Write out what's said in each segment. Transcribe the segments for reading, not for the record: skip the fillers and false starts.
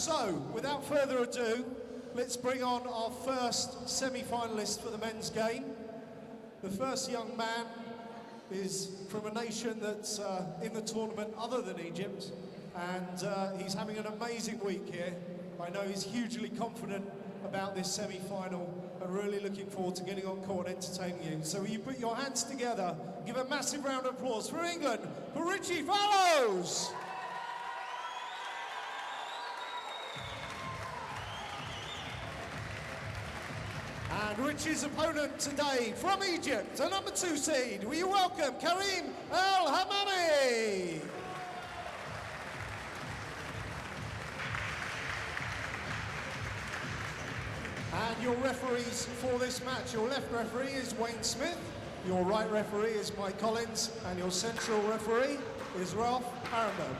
So, without further ado, let's bring on our first semi-finalist for the men's game. The first young man is from a nation that's in the tournament other than Egypt, and he's having an amazing week here. I know he's hugely confident about this semi-final and really looking forward to getting on court and entertaining you. So will you put your hands together, give a massive round of applause for England, for Richie Fallows! And Richie's opponent today from Egypt, a number 2 seed. Will you welcome Karim Hammamy? And your referees for this match, your left referee is Wayne Smith, your right referee is Mike Collins, and your central referee is Ralph Hammamy.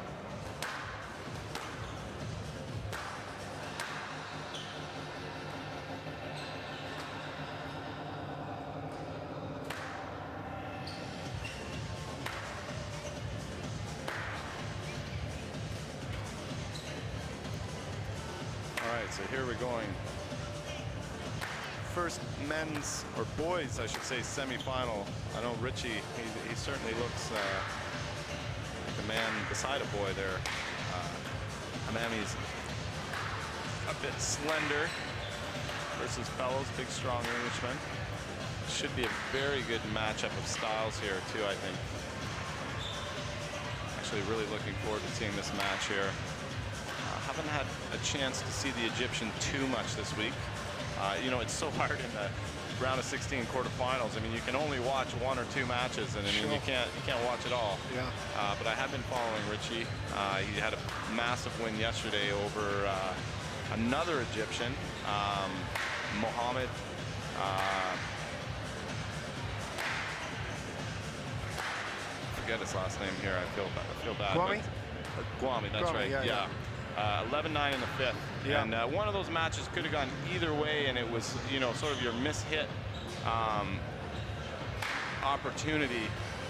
So here we're going. First men's, or boys, I should say, semi-final. I know Richie, he certainly looks like a man beside a boy there. Hammamy's a bit slender versus Fallows, big, strong Englishman. Should be a very good matchup of styles here, too, I think. Actually, really looking forward to seeing this match here. Haven't had a chance to see the Egyptian too much this week. You know, it's so hard in the round of 16 quarterfinals. I mean, you can only watch 1 or 2 matches, and I mean, you can't watch it all. Yeah. But I have been following Richie. He had a massive win yesterday over another Egyptian, Mohammed. Forget his last name here. I feel bad. Gwami? Gwami, that's right. Yeah. 11-9 in the 5th. Yeah. And one of those matches could have gone either way, and it was, you know, sort of your mishit opportunity,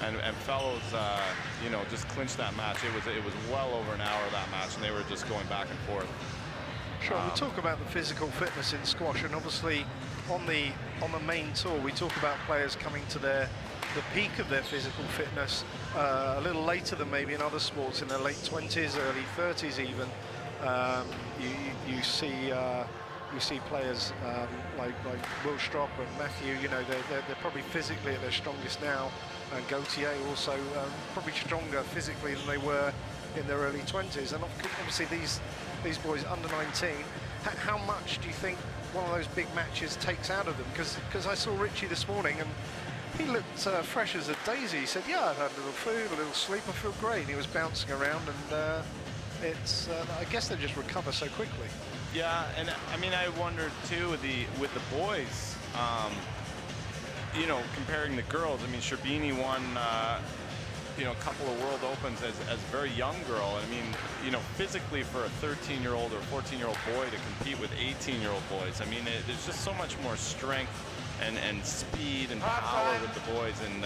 and Fallows, you know, just clinched that match. It was well over an hour of that match, and they were just going back and forth. Sure, we talk about the physical fitness in squash, and obviously on the main tour, we talk about players coming to the peak of their physical fitness a little later than maybe in other sports, in their late 20s, early 30s even. You see players like Will Strop and Matthew. You know, they're probably physically at their strongest now. And Gautier also probably stronger physically than they were in their early 20s. And obviously these boys under 19. How much do you think one of those big matches takes out of them? Because I saw Richie this morning, and he looked fresh as a daisy. He said, yeah, I've had a little food, a little sleep, I feel great. And he was bouncing around, and I guess they just recover so quickly. Yeah, and I mean, I wondered too with the boys, you know, comparing the girls. I mean, Sherbini won, you know, a couple of World Opens as a very young girl. And I mean, you know, physically for a 13-year-old or 14-year-old boy to compete with 18-year-old boys, I mean, there's just so much more strength and speed and power with the boys, and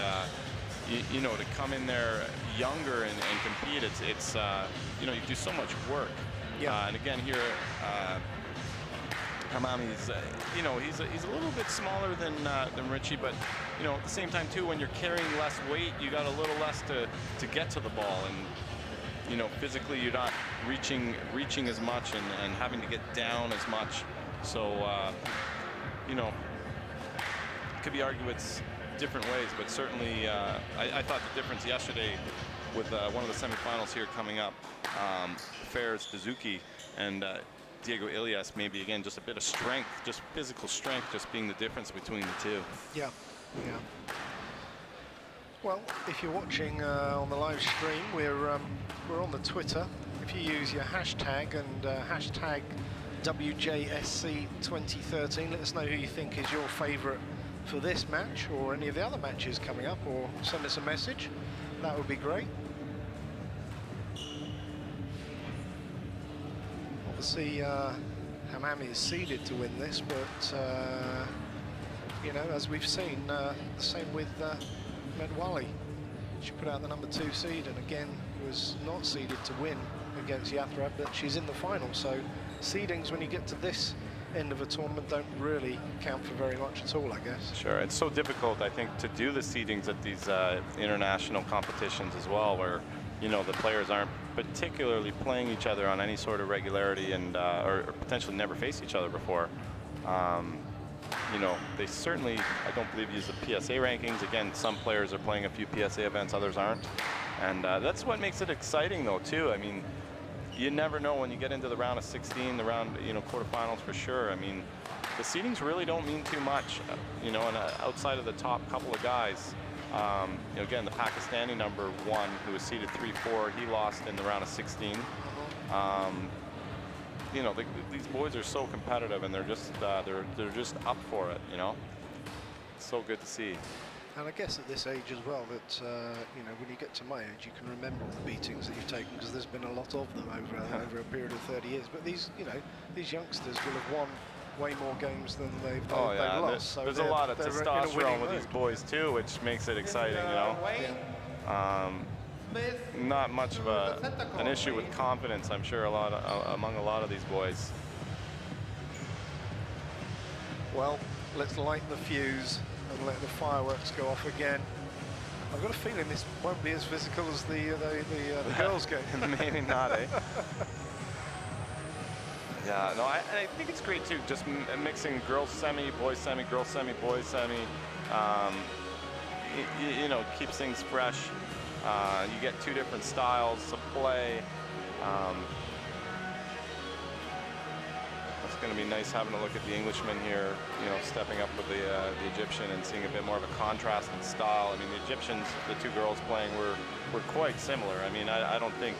you know, to come in there younger and compete, it's you know, you do so much work. Yeah. And again here, Hammamy's, you know, he's a little bit smaller than Richie, but you know, at the same time too, when you're carrying less weight, you got a little less to get to the ball, and you know, physically you're not reaching as much and having to get down as much. So you know, could be argued it's different ways, but certainly I thought the difference yesterday with one of the semifinals here coming up, Fares Dazuki and Diego Ilias, maybe again just a bit of strength, just physical strength, just being the difference between the two. Yeah, yeah. Well, if you're watching on the live stream, we're on the Twitter. If you use your hashtag and hashtag WJSC 2013, let us know who you think is your favourite for this match or any of the other matches coming up, or send us a message. That would be great. Obviously, Hammamy is seeded to win this, but you know, as we've seen, the same with Medwali. She put out the number 2 seed, and again was not seeded to win against Yathra, but she's in the final, so seedings, when you get to this end of a tournament, don't really count for very much at all, I guess. Sure, it's so difficult, I think, to do the seedings at these international competitions as well, where, you know, the players aren't particularly playing each other on any sort of regularity, and or potentially never faced each other before. You know, they certainly, I don't believe, use the PSA rankings. Again, some players are playing a few PSA events, others aren't. And that's what makes it exciting, though, too. I mean, you never know when you get into the round of 16, the round, you know, quarterfinals for sure. I mean, the seedings really don't mean too much, you know, and outside of the top couple of guys. You know, again, the Pakistani number 1, who was seeded 3-4, he lost in the round of 16. You know, these boys are so competitive, and they're just up for it. You know, it's so good to see. And I guess at this age as well, that you know, when you get to my age, you can remember all the beatings that you've taken, because there's been a lot of them over a period of 30 years. But these, you know, these youngsters will have won way more games than they've lost. There's a lot of testosterone with these boys too, which makes it exciting. You know. Not much of an issue with confidence, I'm sure, among a lot of these boys. Well, let's light the fuse and let the fireworks go off again. I've got a feeling this won't be as physical as the girls' game. Maybe not, eh? Yeah, no, I think it's great too, just mixing girls semi, boys semi, girls semi, boys semi. You know, keeps things fresh. You get 2 different styles of play. It's going to be nice having a look at the Englishman here, you know, stepping up with the Egyptian and seeing a bit more of a contrast in style. I mean, the Egyptians, the 2 girls playing, were quite similar. I mean, I don't think,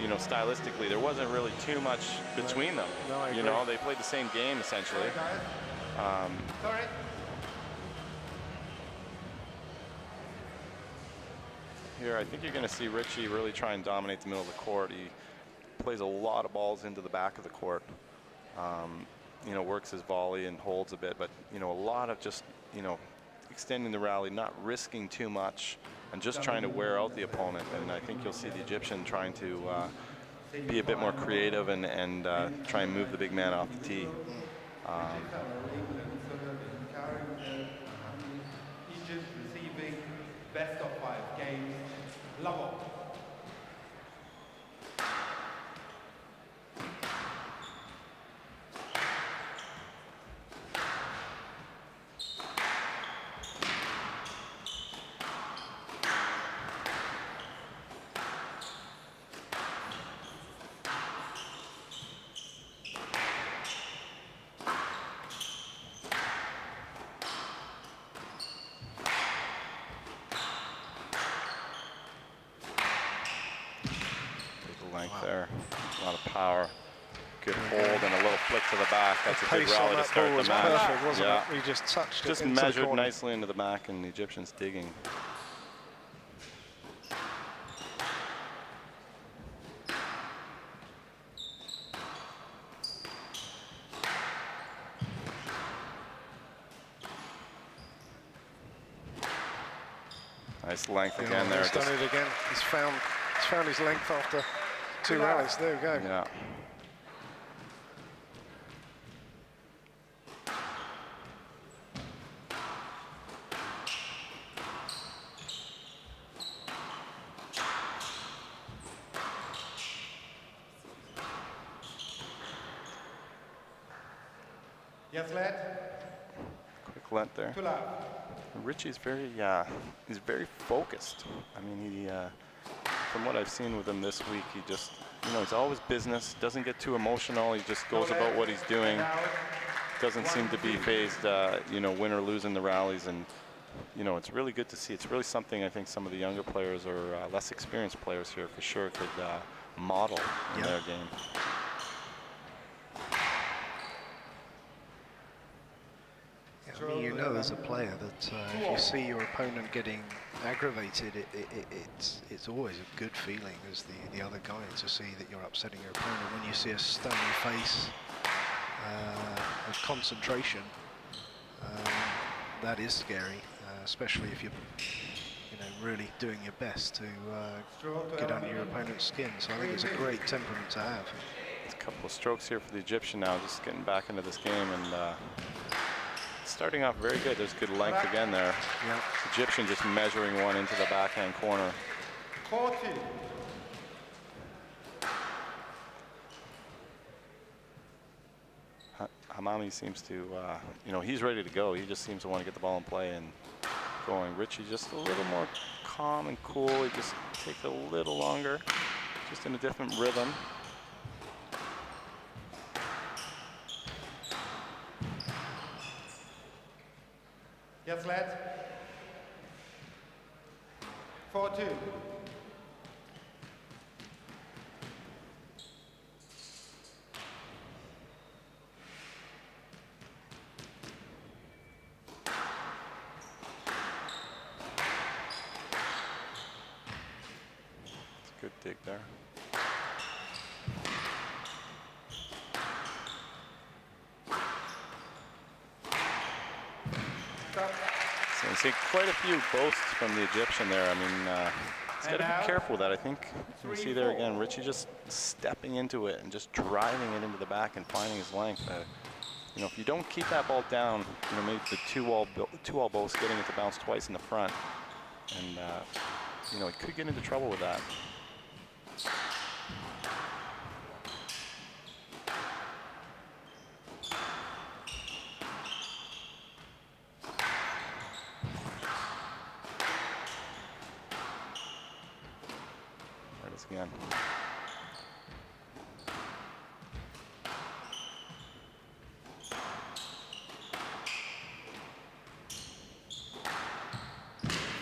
you know, stylistically, there wasn't really too much between them. No, I agree. You know, they played the same game, essentially. Sorry. Here, I think you're going to see Richie really try and dominate the middle of the court. He plays a lot of balls into the back of the court. You know, works his volley and holds a bit, but, you know, a lot of just, you know, extending the rally, not risking too much, and just trying to wear out the opponent. And I think you'll see the Egyptian trying to be a bit more creative and try and move the big man off the tee. Egypt receiving best of 5 games. Level. There, a lot of power, good hold, and a little flick to the back. That's a good rally to start the match. Perfect, wasn't it? We just touched it. Just measured nicely into the back, and the Egyptians digging. Nice length again there. He's done it again. He's found his length after 2 rallies. There we go. Yeah. Yes, lad. Quick let there. Too loud. Richie's he's very focused. I mean, he, from what I've seen with him this week, he just, you know, he's always business, doesn't get too emotional, he just goes about what he's doing, doesn't seem to be phased, you know, win or lose in the rallies, and, you know, it's really good to see. It's really something I think some of the younger players or less experienced players here for sure could model in their game. I mean, you know, as a player, that if you see your opponent getting aggravated, it's always a good feeling as the other guy to see that you're upsetting your opponent. When you see a stony face of concentration, that is scary, especially if you're, you know, really doing your best to get under your opponent's skin. So I think it's a great temperament to have. It's couple of strokes here for the Egyptian now, just getting back into this game, and starting off very good. There's good length again there. Yeah. Egyptian just measuring one into the backhand corner. 4-2. Hammamy seems to, you know, he's ready to go. He just seems to want to get the ball in play and going. Richie just a little more calm and cool. He just takes a little longer, just in a different rhythm. Yes, lads. 4-2. Good dig there. So you see quite a few boasts from the Egyptian there. I mean, he's got to be careful with that. I think you see there again, Richie just stepping into it and just driving it into the back and finding his length. You know, if you don't keep that ball down, you know, maybe the two-all boast getting it to bounce twice in the front, and you know, he could get into trouble with that. There it is again.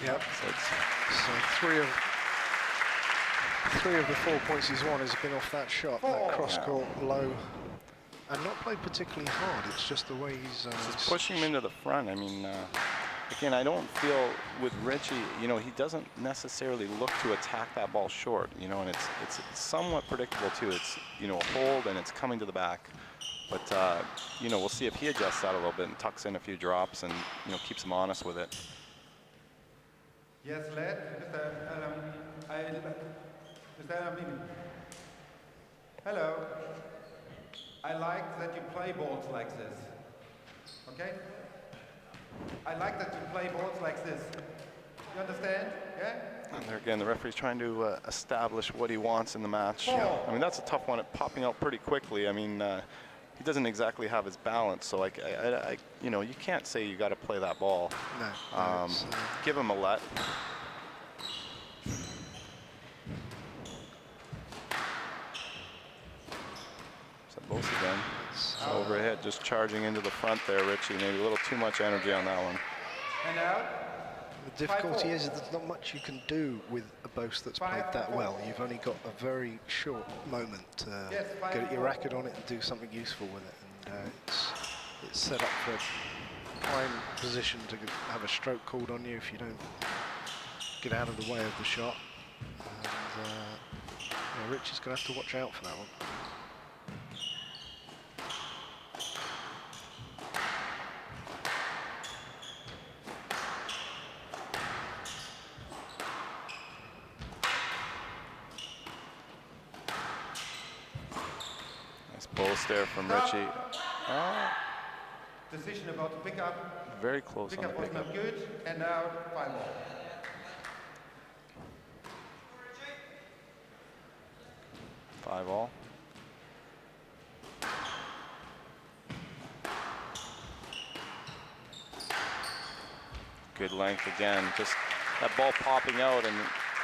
Yep. So three of the 4 points he's won has been off that shot, that cross-court low, and not played particularly hard. It's just the way he's just pushing him into the front. I mean, again, I don't feel with Richie, you know, he doesn't necessarily look to attack that ball short, you know, and it's somewhat predictable too. It's, you know, a hold and it's coming to the back. But, you know, we'll see if he adjusts that a little bit and tucks in a few drops and, you know, keeps him honest with it. Yes, lad. Mr. Hammamy. Hello. I like that you play balls like this. Okay? I like that you play balls like this. You understand? Yeah? And there again, the referee's trying to establish what he wants in the match. I mean, that's a tough one, popping out pretty quickly. I mean, he doesn't exactly have his balance, so I you know, you can't say you got to play that ball. no. Give him a let. So both again. Overhead, just charging into the front there, Richie. Maybe a little too much energy on that one. And out. The difficulty is there's not much you can do with a boast that's played that well. You've only got a very short moment to get your racket on it and do something useful with it. And it's set up for a prime position to have a stroke called on you if you don't get out of the way of the shot. And yeah, Richie's going to have to watch out for that one. Boast there from Richie. Decision about the pickup. Very close on the Pickup was pickup. not good, and now 5 ball. Five all. Good length again. Just that ball popping out, and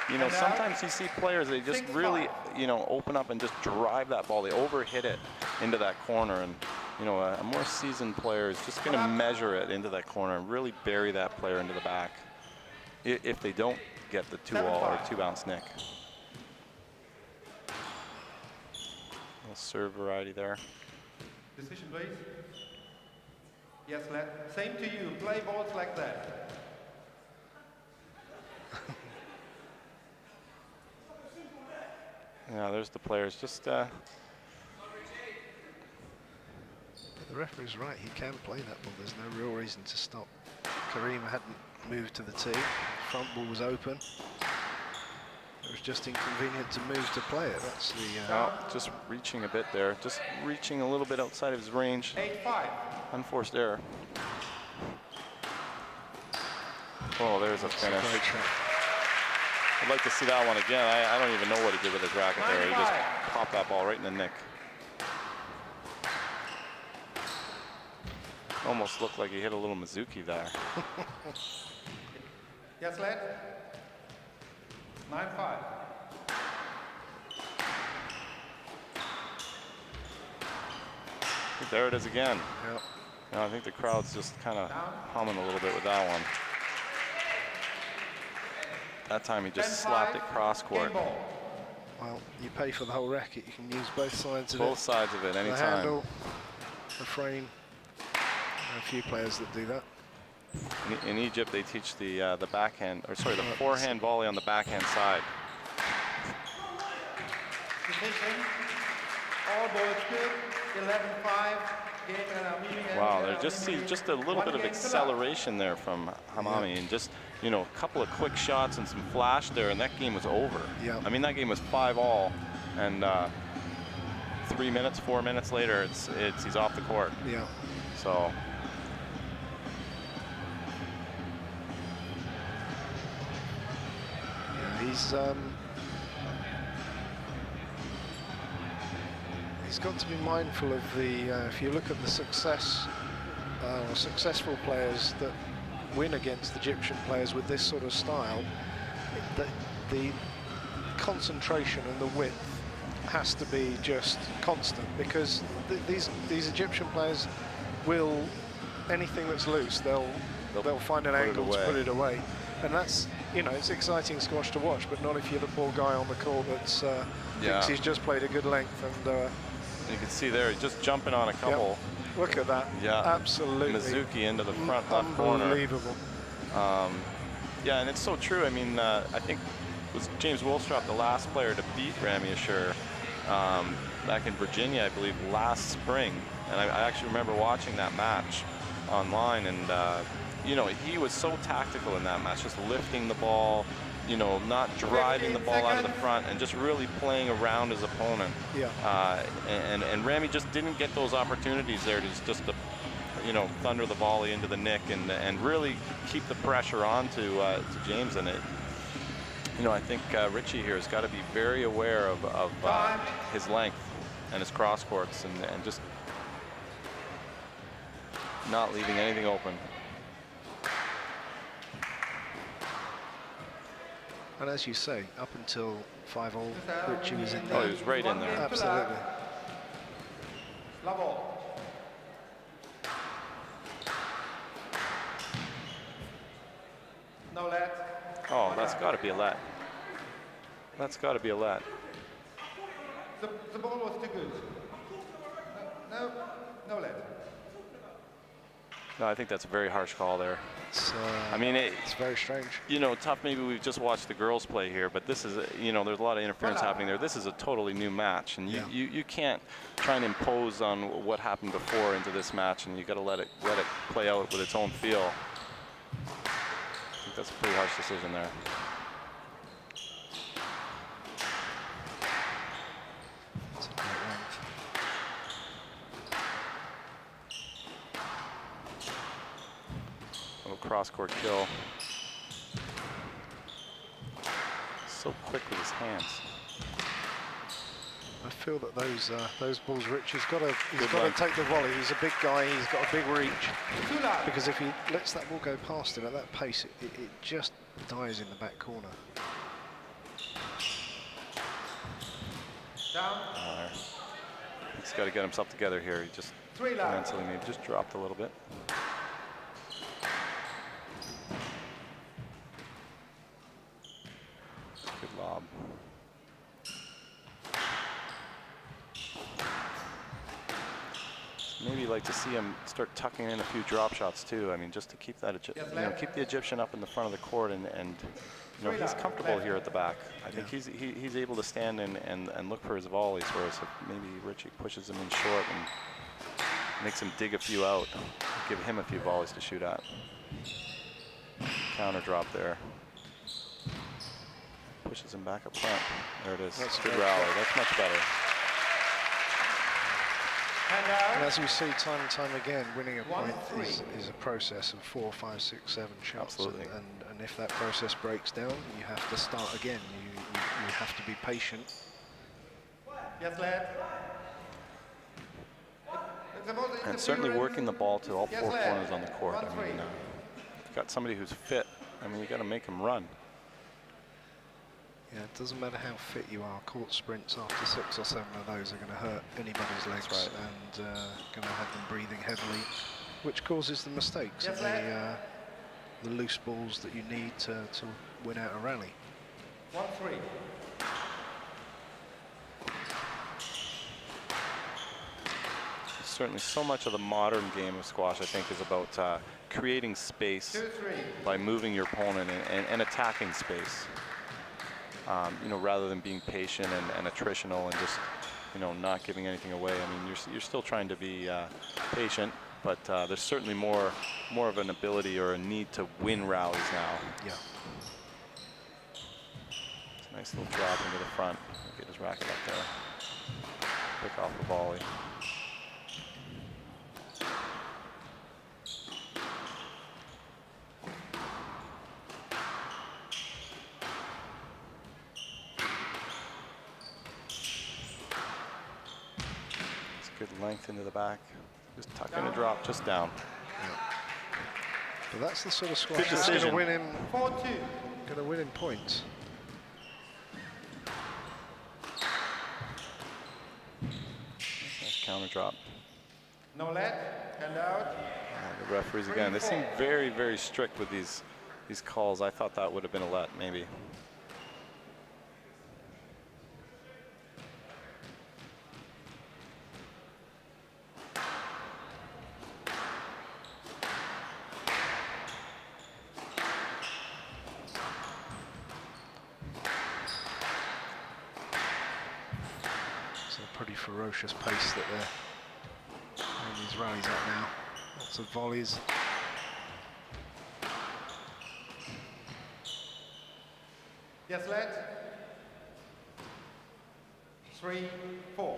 you know, sometimes you see players, they just really, you know, open up and just drive that ball. They overhit it into that corner, and you know, a more seasoned player is just going to measure it into that corner and really bury that player into the back if they don't get the 2-all or 2-bounce nick. Little serve variety there. Decision, please. Yes, lad. Same to you. Play balls like that. Yeah, there's the players. Just The referee's right, he can play that ball. There's no real reason to stop. Karim hadn't moved to the tee. Front ball was open. was just inconvenient to move to play it. That's the... just reaching a bit there. Just reaching a little bit outside of his range. 8-5. Unforced error. Oh, there's a finish. Great shot. I'd like to see that one again. I don't even know what he did with his racket there. He just popped that ball right in the nick. Almost looked like he hit a little Mizuki there. Yes, lad. 9-5. There it is again. Yep. I think the crowd's just kind of humming a little bit with that one. That time he just slapped it cross court. Well, you pay for the whole racket. You can use both sides of it. Both sides of it, The anytime. handle, the frame. There are a few players that do that. In Egypt, they teach the backhand, or sorry, the forehand volley on the backhand side. Decision. All balls good. 11-5. Wow, there just see just a little bit of acceleration there from Hammamy, and just, you know, a couple of quick shots and some flash there, and that game was over. Yeah. I mean, that game was 5-all, and 3 minutes, 4 minutes later, he's off the court. Yeah. So. Yeah, he's got to be mindful of the, if you look at the successful players that win against Egyptian players with this sort of style, the concentration and the width has to be just constant, because these Egyptian players will, anything that's loose, they'll find an angle to put it away. And that's, you know, it's exciting squash to watch, but not if you're the poor guy on the court that thinks he's just played a good length. And you can see there, he's just jumping on a couple. Yep. Look at that. Yeah. Absolutely. Mizuki into the front left corner. Unbelievable. Yeah, and it's so true. I mean, I think it was James Wolstrop, the last player to beat Ramy Ashour back in Virginia, I believe, last spring. And I actually remember watching that match online, and you know, he was so tactical in that match, just lifting the ball, you know, not driving the ball out of the front, and just really playing around his opponent. Yeah. And Ramy just didn't get those opportunities there to just to, you know, thunder the volley into the nick and really keep the pressure on to James. And it, you know, I think Richie here has got to be very aware of his length and his cross courts, and just not leaving anything open. And as you say, up until 5-all, Richie was in there. Oh, he was right in there. Absolutely. Level. No let. Oh, that's got to be a let. That's got to be a let. The ball was too good. No let. No, I think that's a very harsh call there. I mean, it's very strange. You know, tough. Maybe we've just watched the girls play here, but this is, you know, there's a lot of interference happening there. This is a totally new match, and you can't try and impose on what happened before into this match, and you got to let it play out with its own feel. I think that's a pretty harsh decision there. That's a great length. Little cross-court kill. So quick with his hands. I feel that those balls, Richie's got to take the volley. He's a big guy. He's got a big reach. Because if he lets that ball go past him at that pace, it just dies in the back corner. Down. He's got to get himself together here. He just mentally maybe just dropped a little bit. Good lob. Maybe like to see him start tucking in a few drop shots too. I mean, just to keep that, keep the Egyptian up in the front of the court, and you know, he's comfortable here at the back. I think he's able to stand and look for his volleys, whereas maybe Richie pushes him in short and makes him dig a few out, give him a few volleys to shoot at. Counter drop there. pushes him back up front. There it is. That's good rally. That's much better. And as we see time and time again, winning a point is a process of 4, 5, 6, 7 shots. Absolutely. And if that process breaks down, you have to start again. You have to be patient. Yes, lad. And certainly working the ball to all 4 corners on the court. I mean, you've got somebody who's fit. I mean, you got to make him run. Yeah, it doesn't matter how fit you are. Court sprints after 6 or 7 of those are going to hurt anybody's legs, and going to have them breathing heavily, which causes the mistakes and the loose balls that you need to win out a rally. 1-3. Certainly so much of the modern game of squash, I think, is about creating space 2-3. by moving your opponent and attacking space. You know, rather than being patient and attritional and just, you know, not giving anything away. I mean, you're still trying to be patient, but there's certainly more of an ability or a need to win rallies now. Yeah. It's a nice little drop into the front. Get his racket up there. Pick off the volley. Good length into the back. Just tuck in a drop, just down. Yeah. But that's the sort of squash Good that's going to decision. win him. 4-2. Going to win in points. Nice counter drop. No lead. Hand out. The referees again. They seem very, very strict with these calls. I thought that would have been a let, maybe. Pretty ferocious pace that they're throwing these rallies at now. Lots of volleys. Yes, lad. 3-4.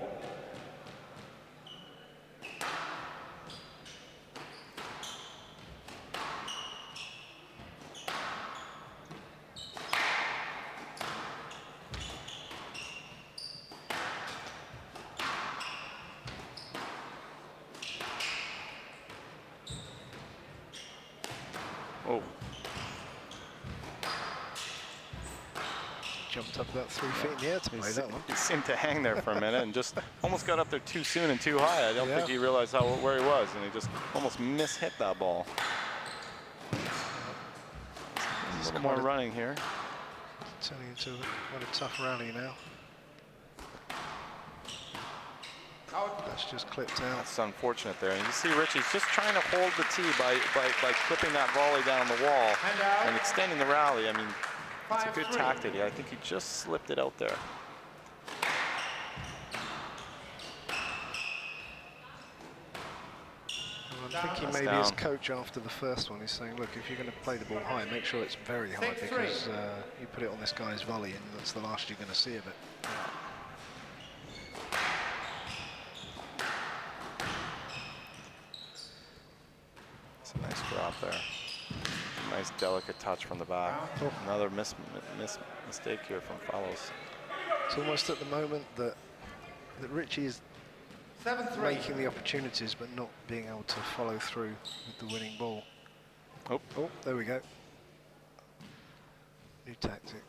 Oh. Jumped up about 3 feet in the air to play that one. He seemed to hang there for a minute and just almost got up there too soon and too high. I don't think he realized where he was, and he just almost mishit that ball. A little more running here. Turning into quite a tough rally now. That's just clipped out. That's unfortunate there. And you see Richie's just trying to hold the tee by clipping that volley down the wall and extending the rally. I mean, it's a good tactic. I think he just slipped it out there. I'm thinking maybe his coach after the first one is saying, look, if you're going to play the ball high, make sure it's very high, because you put it on this guy's volley and that's the last you're going to see of it. It's a nice drop there. Nice delicate touch from the back. Oh. Another mistake here from Fallows. It's almost at the moment that Richie is 7-3. making the opportunities but not being able to follow through with the winning ball. Oh, There we go. New tactic.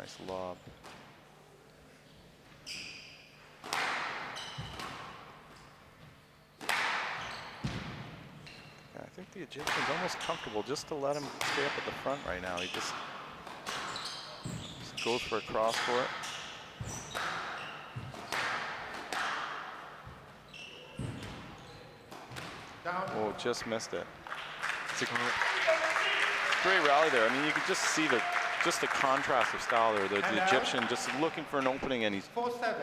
nice lob. I think the Egyptian's almost comfortable just to let him stay up at the front right now. He just goes for a cross court. Oh, just missed it. It's a great rally there. I mean, you could just see the contrast of style there. The Egyptian just looking for an opening, and he's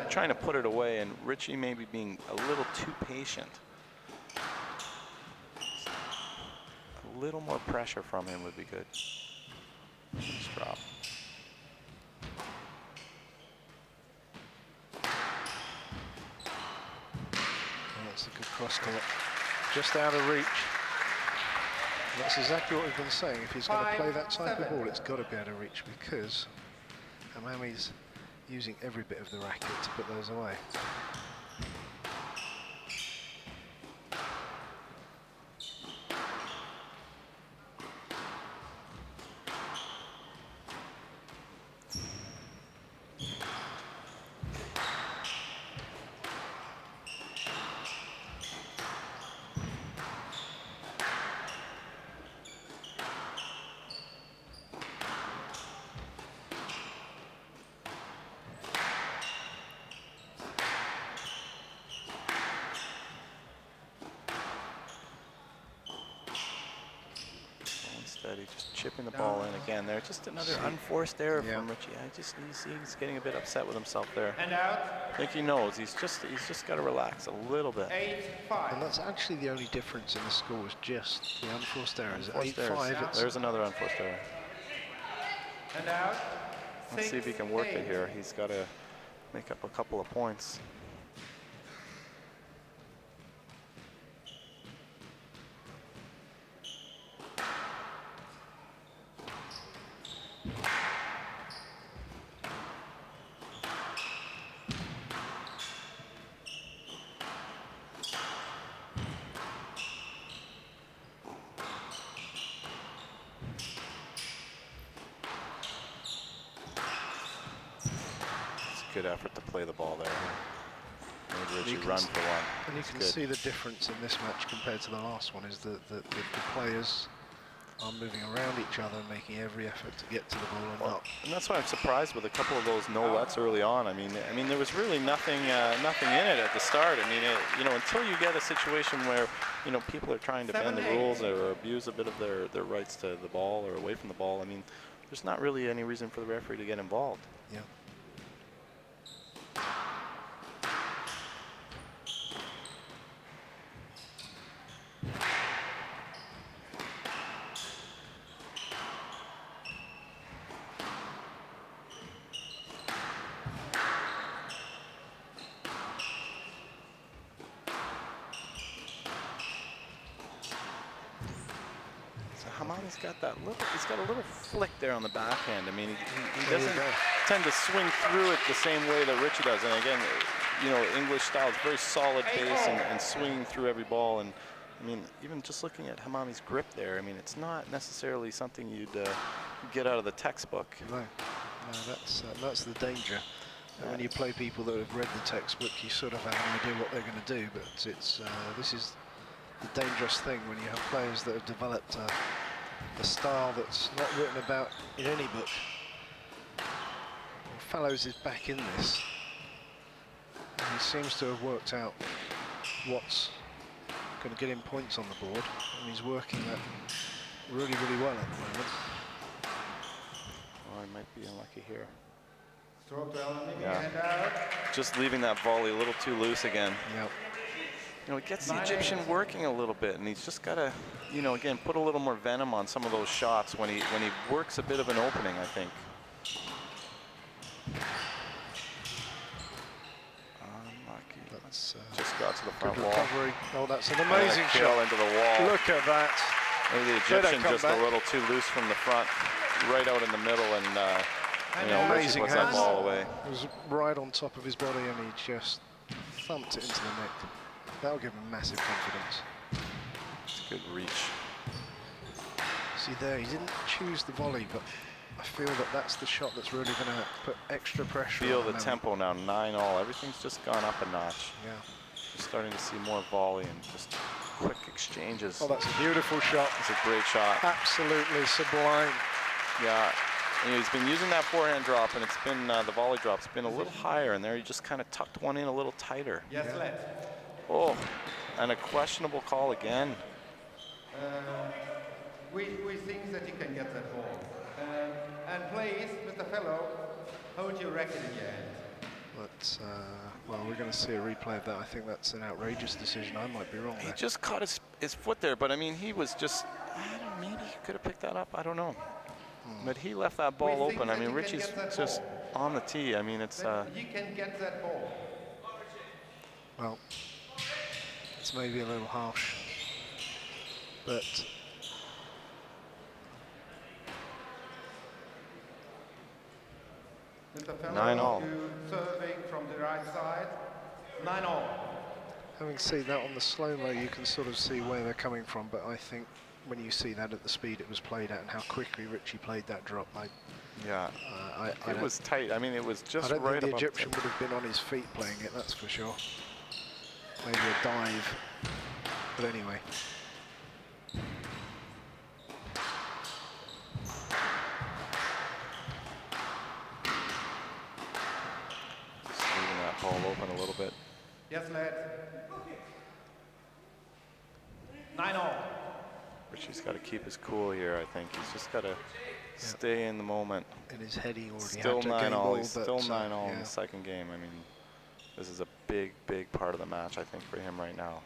trying to put it away, and Richie maybe being a little too patient. little more pressure from him would be good. Nice drop. That's a good cross court. Just out of reach. That's exactly what we've been saying. If he's going to play that type of ball, it's got to be out of reach, because Hammamy's using every bit of the racket to put those away. Just chipping the ball in again there. Just another unforced error from Richie. He's getting a bit upset with himself there. And out. I think he knows he's just got to relax a little bit. 8-5. And that's actually the only difference in the score, is just the unforced errors. Unforced errors. 8-5. There's another unforced error. And out. Let's see if he can work it here. He's got to make up a couple of points. Good effort to play the ball there. Made Richie run for one. And you can see the difference in this match compared to the last one, is that the players are moving around each other and making every effort to get to the ball and not. And that's why I'm surprised with a couple of those no-lets early on. I mean, there was really nothing in it at the start. I mean, until you get a situation where, people are trying to bend the rules or abuse a bit of their rights to the ball or away from the ball. I mean, there's not really any reason for the referee to get involved. Yeah. He's got a little flick there on the backhand. I mean, he doesn't tend to swing through it the same way that Richie does. And again, English style is very solid base and swinging through every ball. And I mean, even just looking at Hammamy's grip there, I mean, it's not necessarily something you'd get out of the textbook. No, that's the danger. When you play people that have read the textbook, you sort of have an idea what they're going to do. But it's this is the dangerous thing when you have players that have developed a style that's not written about in any book. Fallows is back in this. And he seems to have worked out what's going to get him points on the board, and he's working that really, really well at the moment. Oh, he might be unlucky here. Stroke to Hammamy and out. Just leaving that volley a little too loose again. Yep. It gets the Egyptian working a little bit, and he's just got to, again, put a little more venom on some of those shots when he works a bit of an opening, I think. Unlucky. That's just got to the front good wall. recovery. Oh, that's an amazing shot Into the wall. Look at that. Maybe the Egyptian just a little too loose from the front, right out in the middle, and amazing puts that hands. ball away. It was right on top of his body, and he just thumped it into the neck. That'll give him massive confidence. It's a good reach. See there, he didn't choose the volley, but I feel that that's the shot that's really going to put extra pressure on Feel the him. tempo now, 9-all. Everything's just gone up a notch. Yeah. Just starting to see more volley and just quick exchanges. Oh, that's a beautiful shot. It's a great shot. Absolutely sublime. Yeah. He's been using that forehand drop, and it's been the volley drop's been a little higher, and there he just kind of tucked one in a little tighter. Yes, left. Oh, and a questionable call again. We think that you can get that ball. And please, Mr. Fellow, hold your racket in your hand. But, well, we're going to see a replay of that. I think that's an outrageous decision. I might be wrong there. He just caught his foot there, but I mean, he was just, maybe he could have picked that up. I don't know. But he left that ball open. I mean, Richie's just on the tee. I mean, it's... He can get that ball. Well, it's maybe a little harsh, but... Mr. Fallows, 9-all. serving from the right side. 9-all. Having seen that on the slow-mo, you can sort of see where they're coming from, but I think when you see that at the speed it was played at and how quickly Richie played that drop, it was tight. I mean, it was just right above. I don't think the Egyptian would have been on his feet playing it, that's for sure. Maybe a dive, but anyway. Just leaving that ball open a little bit. Yes, lad. 9-all. Richie's got to keep his cool here, I think. He's just got to stay in the moment. In his head, he already Still had to game 9-all. ball, He's but, still 9-all in the second game. I mean, this is a big, big part of the match, I think, for him right now.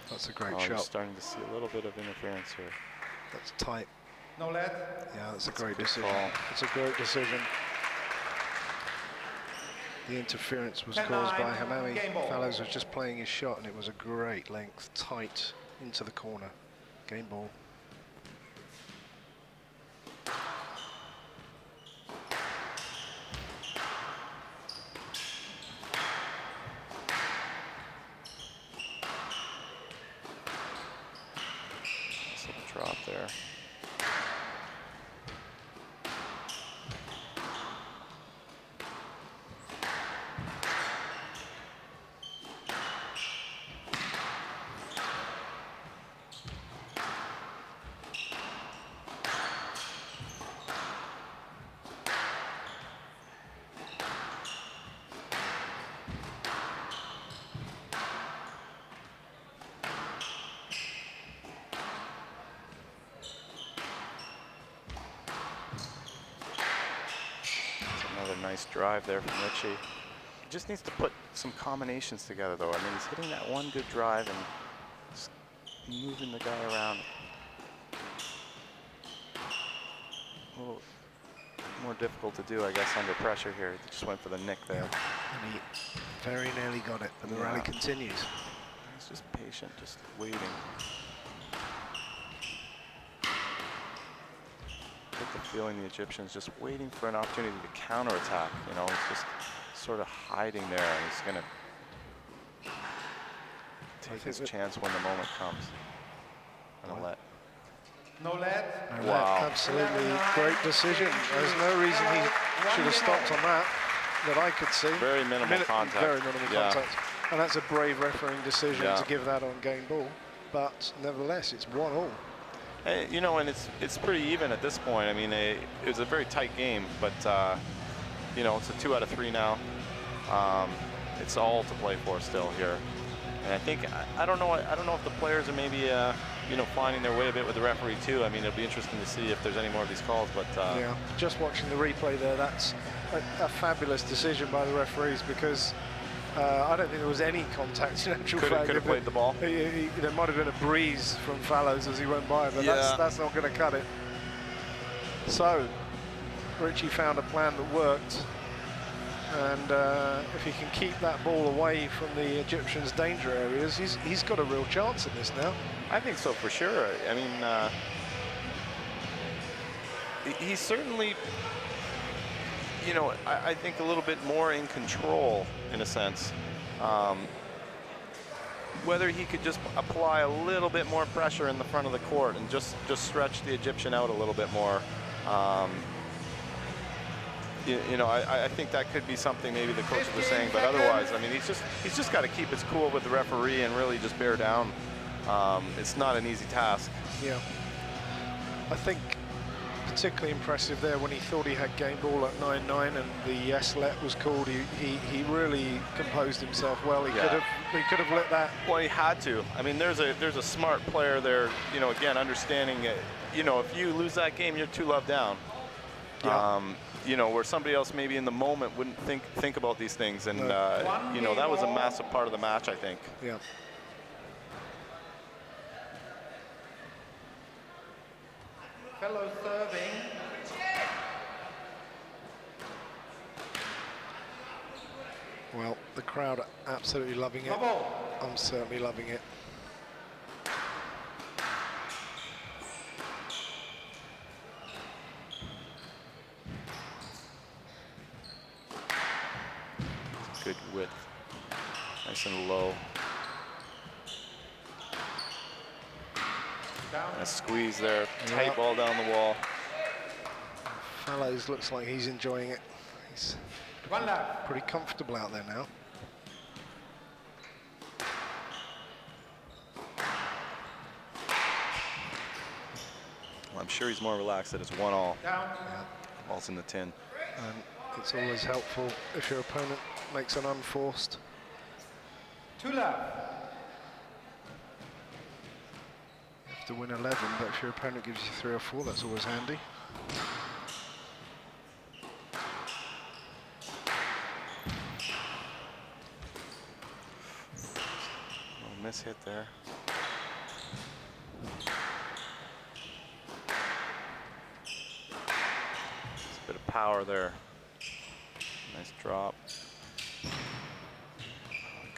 That's a great You're shot. starting to see a little bit of interference here. That's tight. No, lad. Yeah, that's a That's a great good decision. call. It's a great decision. The interference was 10-9, caused by Hammamy. game ball. Fallows was just playing his shot, and it was a great length, tight into the corner. Game ball. Nice little drop there. Nice drive there from Richie. He just needs to put some combinations together, though. I mean, he's hitting that one good drive and just moving the guy around. A little more difficult to do, I guess, under pressure here. He just went for the nick there. And he very nearly got it, but the rally continues. He's just patient, just waiting. I get the feeling the Egyptian's just waiting for an opportunity to counterattack. You know, he's just sort of hiding there, and he's going to take his chance when the moment comes. And let. No, lad. Wow. Absolutely great decision. There's no reason he should have stopped on that I could see. Very minimal contact. Very minimal contact. And that's a brave refereeing decision to give that on game ball. But nevertheless, it's 1-1. You know, and it's pretty even at this point. I mean, it was a very tight game, but you know, it's a 2 out of 3 now. It's all to play for still here, and I think I don't know if the players are maybe you know, finding their way a bit with the referee too. I mean, it'll be interesting to see if there's any more of these calls. But yeah, just watching the replay there, that's a fabulous decision by the referees, because I don't think there was any contact in actual fact. Could have played the ball. There might have been a breeze from Fallows as he went by, but that's not going to cut it. So Richie found a plan that worked, and if he can keep that ball away from the Egyptians' danger areas, he's got a real chance in this now. I think so, for sure. I mean, he's certainly, you know, I think a little bit more in control, in a sense. Whether he could just apply a little bit more pressure in the front of the court and just stretch the Egyptian out a little bit more. You know, I think that could be something maybe the coaches were saying, but otherwise, I mean, he's just got to keep his cool with the referee and really just bear down. It's not an easy task. Yeah, I think particularly impressive there when he thought he had game ball at 9-9 and the yes-let was called. He really composed himself well. He could have let that. Well, he had to. I mean, there's a smart player there. You know, again, understanding. You know, if you lose that game, you're 2 love down. Yeah. you know, where somebody else maybe in the moment wouldn't think about these things. And, you know, that was a massive part of the match, I think. Yeah. Fellow serving. Well, the crowd are absolutely loving it. Double. I'm certainly loving it. Good width, nice and low. Down. A squeeze there, tight ball down the wall. Fallows looks like he's enjoying it. He's One left. pretty comfortable out there now. Well, I'm sure he's more relaxed that it's 1-all. Down. Yeah. Ball's in the tin. And it's always helpful if your opponent makes an unforced. 2 left. You have to win 11, but if your opponent gives you 3 or 4, that's always handy. Little miss hit there. Just a bit of power there. Nice drop.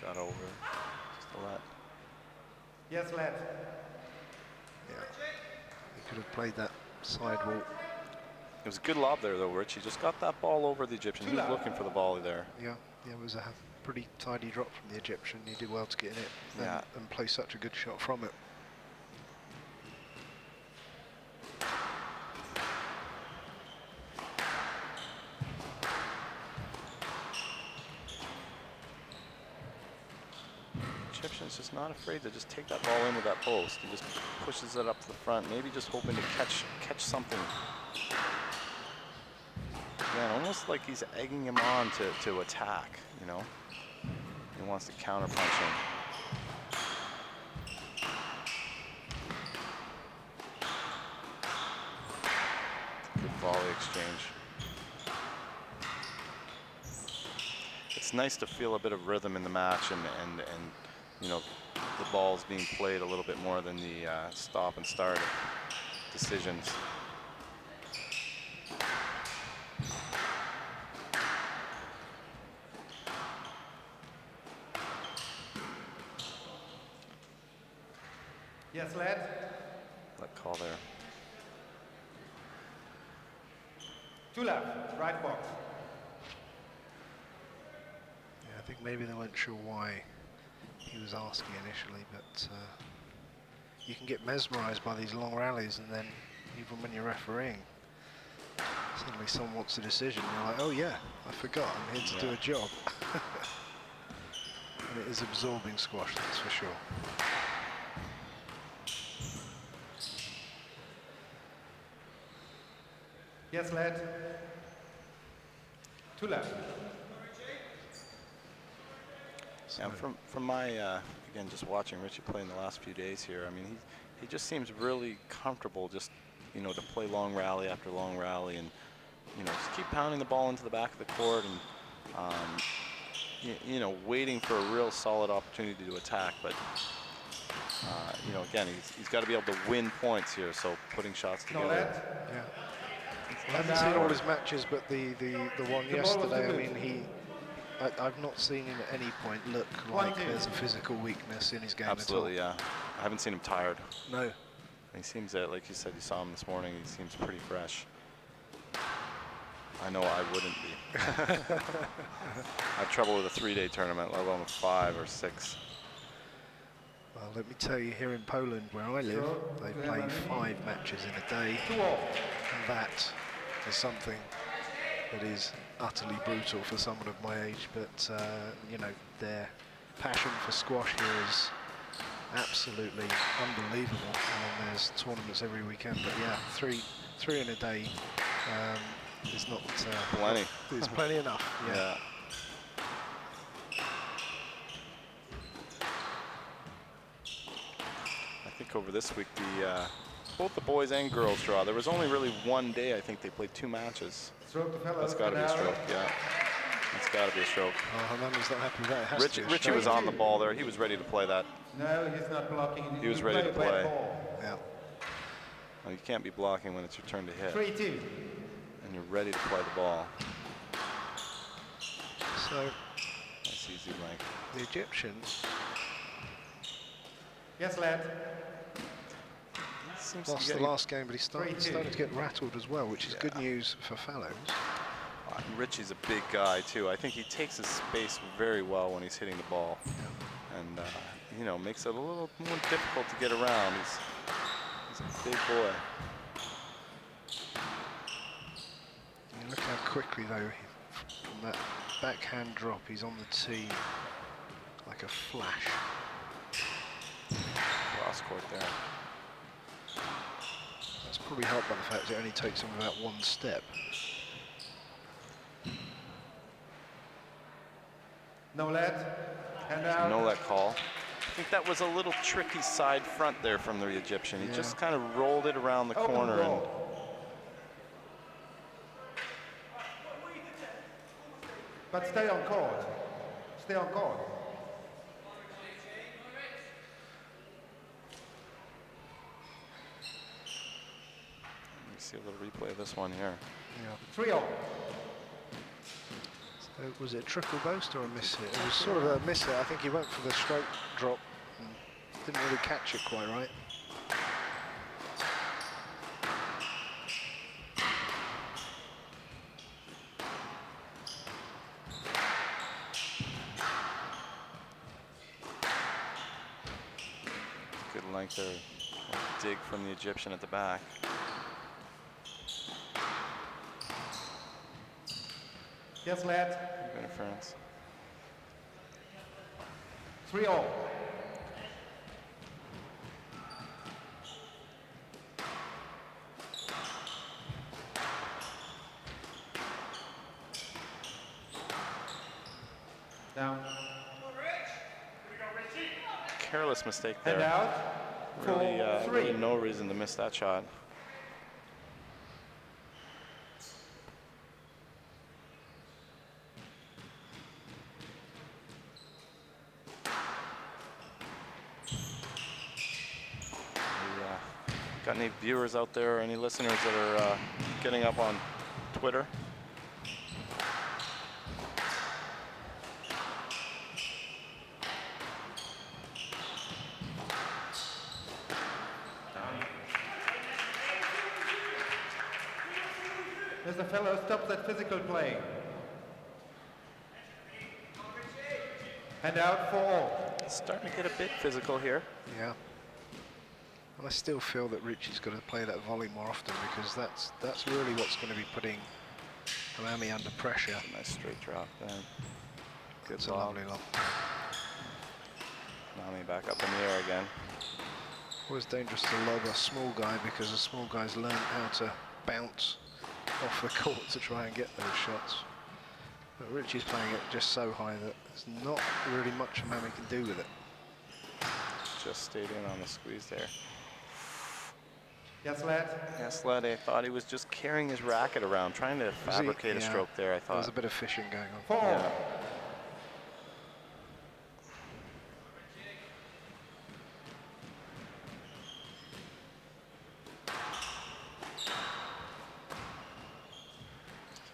Got over. Just a let. Yes, left. Yeah. He could have played that sidewalk. It was a good lob there, though, Rich. He just got that ball over the Egyptian. He was looking for the volley there. Yeah, it was a pretty tidy drop from the Egyptian. He did well to get in it and play such a good shot from it. Egyptian's just not afraid to just take that ball in with that post. He just pushes it up to the front, maybe just hoping to catch something. Yeah, almost like he's egging him on to attack, you know? He wants to counterpunch him. Good volley exchange. It's nice to feel a bit of rhythm in the match and you know, the ball's being played a little bit more than the stop and start decisions. Yes, lad. Let call there. 2 left. Right box. Yeah, I think maybe they weren't sure why he was asking initially, but you can get mesmerized by these long rallies, and then even when you're refereeing, suddenly someone wants a decision. You're like, oh yeah, I forgot, I'm here to do a job. And it is absorbing squash, that's for sure. Yes, lad. 2 left. Yeah, from my again, just watching Richie play in the last few days here, I mean, he just seems really comfortable, just, you know, to play long rally after long rally, and, you know, just keep pounding the ball into the back of the court, and you know, waiting for a real solid opportunity to attack. But you know, again, he's got to be able to win points here, so putting shots No, together. lad. Yeah. I haven't seen all his matches, but the one yesterday, I mean, I've not seen him at any point look like there's a physical weakness in his game Absolutely, at all. yeah. I haven't seen him tired. No. He seems, like you said, you saw him this morning, he seems pretty fresh. I know I wouldn't be. I have trouble with a 3-day tournament, let alone a 5 or 6. Well, let me tell you, here in Poland, where I live, they play 5 matches in a day, 2 all. and that is something that is utterly brutal for someone of my age. But you know, their passion for squash here is absolutely unbelievable. And there's tournaments every weekend. But yeah, three in a day is not Plenty. It's plenty enough. Yeah. I think over this week both the boys and girls draw. There was only really one day, I think they played 2 matches. Stroke the fellows. That's got to be a stroke, yeah. It's got to be a stroke. Oh, Hammamy's not happy with that. It has to be a Richie stroke. was on the ball there. He was ready to play that. No, he's not blocking. He was ready to play. Yeah. Well, you can't be blocking when it's your turn to hit. 3-2. And you're ready to play the ball. So That's easy, Mike. the Egyptians Yes, lad. Seems to be lost the getting- last game, but he started to get rattled as well, which is good news for Fallows. Richie's a big guy too. I think he takes his space very well when he's hitting the ball, and you know, makes it a little more difficult to get around. He's a big boy. You look how quickly though, from that backhand drop, he's on the tee like a flash. Cross court there. That's probably helped by the fact it only takes him about 1 step. No, lad. Hand out. No let call. I think that was a little tricky side front there from the Egyptian. He just kind of rolled it around the Open corner and ball. But stay on court. Stay on court. let me see a little replay of this one here. Yeah. 3-0. So was it a triple boast or a miss hit? It was sort of a miss hit. I think he went for the stroke drop and didn't really catch it quite right. Good length there. Dig from the Egyptian at the back. Yes, lad. Good interference. 3-0. Down. Careless mistake Hand there. out. Really, 4-3. really no reason to miss that shot. Got any viewers out there or any listeners that are getting up on Twitter? Mr. Fellows, stop that physical play. Hand out for all. Starting to get a bit physical here. Yeah. And I still feel that Richie's got to play that volley more often, because that's really what's going to be putting Hammamy under pressure. Nice straight drop then. Good It's a lob. lovely lob. Hammamy back up in the air again. Always dangerous to lob a small guy, because the small guys learn how to bounce off the court to try and get those shots. But Richie's playing it just so high that there's not really much Hammamy can do with it. Just stayed in on the squeeze there. Yes, lad. Yes, lad, I thought he was just carrying his racket around, trying to fabricate a Yeah. stroke there, I There was thought. a bit of fishing going on. 4. Yeah.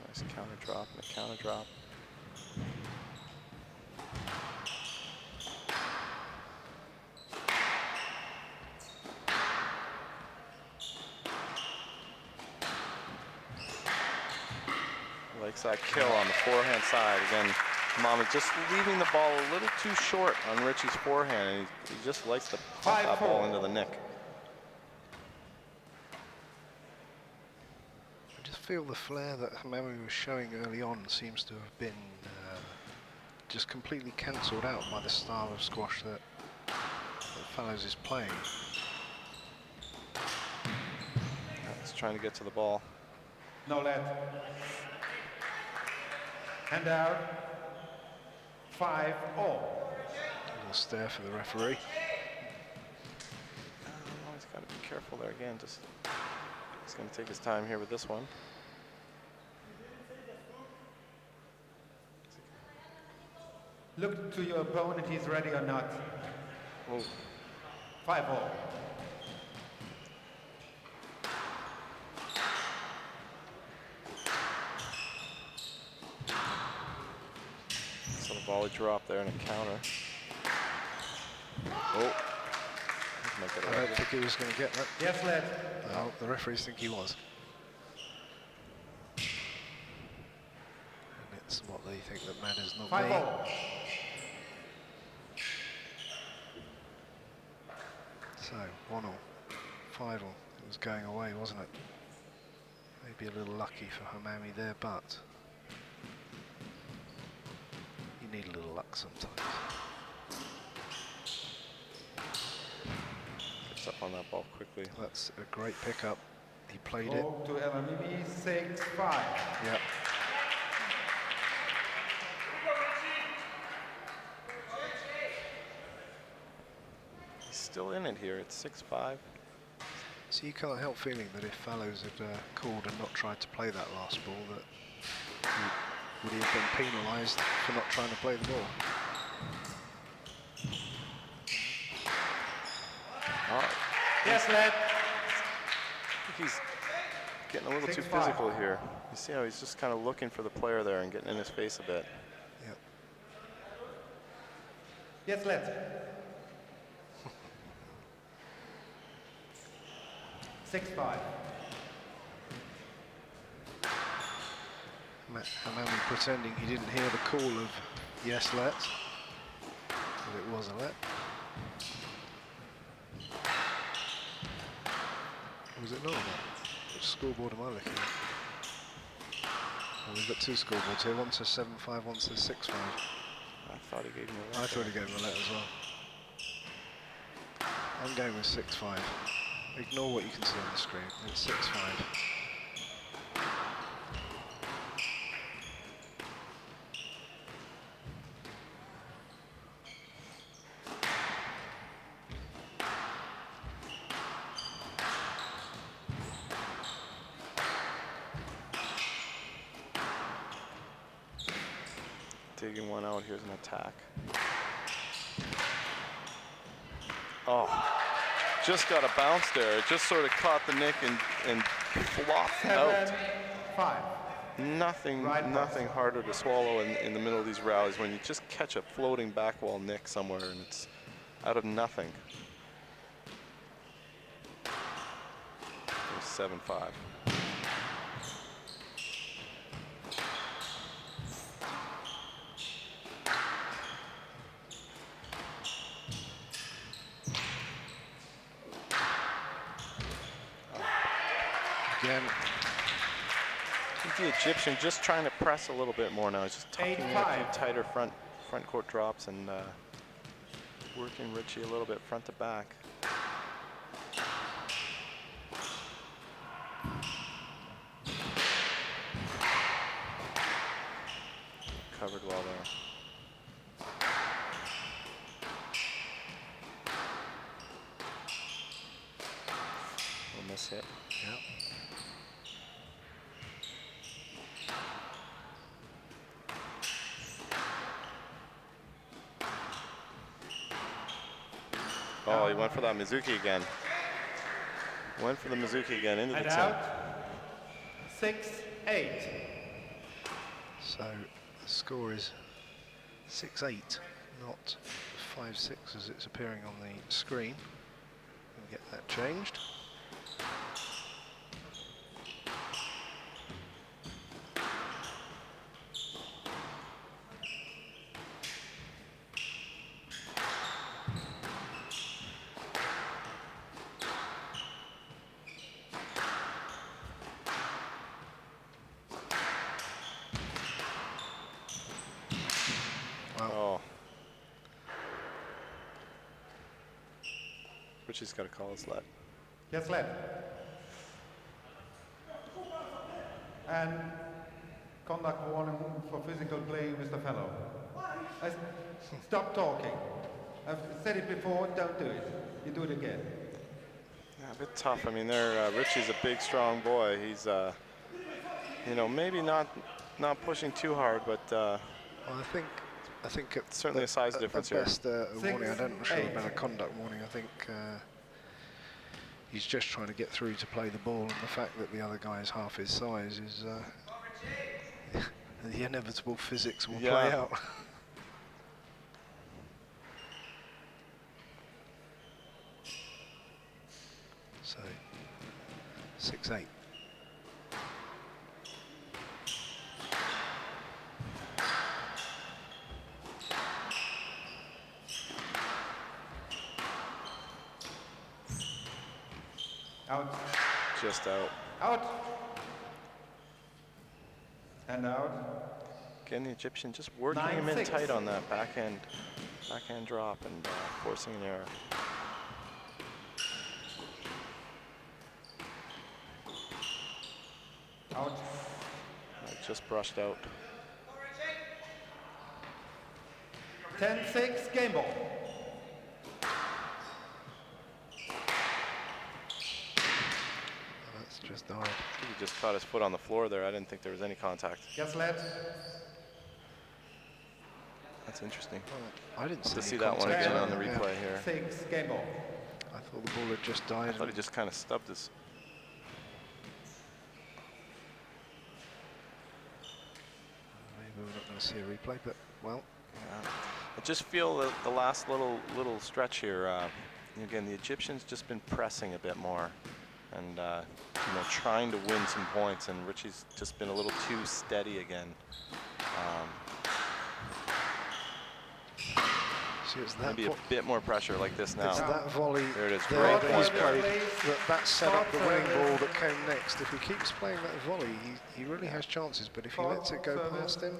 Nice counter drop and a counter drop. Likes that kill on the forehand side. Again, Mama just leaving the ball a little too short on Richie's forehand. And he just likes to pop that ball into the nick. I just feel the flair that Hammamy was showing early on seems to have been just completely cancelled out by the style of squash that Fallows is playing. He's trying to get to the ball. No, lad. Hand out. 5-0. A little stare for the referee. Always got to be careful there again. Just he's going to take his time here with this one. Look to your opponent, he's ready or not. Oh. 5-all. So the volley drop there and a counter. Oh. I don't think he was going to get that. Yes, lad. No, the referees think he was. And it's what they think that matters, not 5-all. me. So, 1-all, 5-all. It was going away, wasn't it? Maybe a little lucky for Hammamy there, but you need a little luck sometimes. Gets up on that ball quickly. That's a great pickup. He played it. To Hammamy, 6-5. Yeah. He's still in it here. It's 6-5. So you can't help feeling that if Fallows had called and not tried to play that last ball, that would he have been penalised for not trying to play the ball? Oh. Yes, lad. I think he's getting a little too 6-5. physical here. You see how he's just kind of looking for the player there and getting in his face a bit. Yep. Yes, lad. 6-5. Hammamy pretending he didn't hear the call of yes, let. But it was a let. Or was it not a let? Which scoreboard am I looking at? Well, we've got two scoreboards here. One says 7-5, one says 6-5. I thought he gave him a let. I thought he gave him a let as well. I'm going with 6-5. Ignore what you can see on the screen. It's 6-5. Digging one out. Here's an attack. Oh. Just got a bounce there. It just sort of caught the nick and flopped out. 7-5. Nothing harder to swallow in the middle of these rallies when you just catch a floating back wall nick somewhere and it's out of nothing. It was 7-5. Again. I think the Egyptian just trying to press a little bit more now. He's just tucking in a few tighter front court drops and working Richie a little bit front to back. Covered well there. We'll miss hit. Yeah. Oh, he went for that Mizuki again. Went for the Mizuki again into the And 10. out. 6-8. So the score is 6-8, not 5-6 as it's appearing on the screen. We'll get that changed. Richie's got to call his let. Yes, lad. And conduct warning for physical play, Mr. Fellow. Stop talking. I've said it before, don't do it. You do it again. A bit tough. I mean, Richie's a big, strong boy. He's, you know, maybe not pushing too hard, but well, I think it's certainly a size difference here. Best warning. I don't should have been a conduct warning. I think he's just trying to get through to play the ball, and the fact that the other guy is half his size is the inevitable physics will play out. So 6-8. Out. Just out. Out. And out. Again, the Egyptian just working him in tight on that backhand drop and forcing an error. Out. Just brushed out. 10-6, game ball. That's just died. I think he just caught his foot on the floor there. I didn't think there was any contact. Gets led. That's interesting. I didn't see that one again on the replay here. 6, game ball. I thought the ball had just died. I thought he just kind of stubbed his. Maybe we're not going to see a replay, but well. Yeah. I just feel that the last little stretch here. Again, the Egyptians just been pressing a bit more, and you know, trying to win some points. And Richie's just been a little too steady again. See, it's that maybe a bit more pressure like this now. It's that volley there it is. there Great that point he's there. played that set up the winning ball that came next. If he keeps playing that volley, he really has chances. But if he lets it go past him,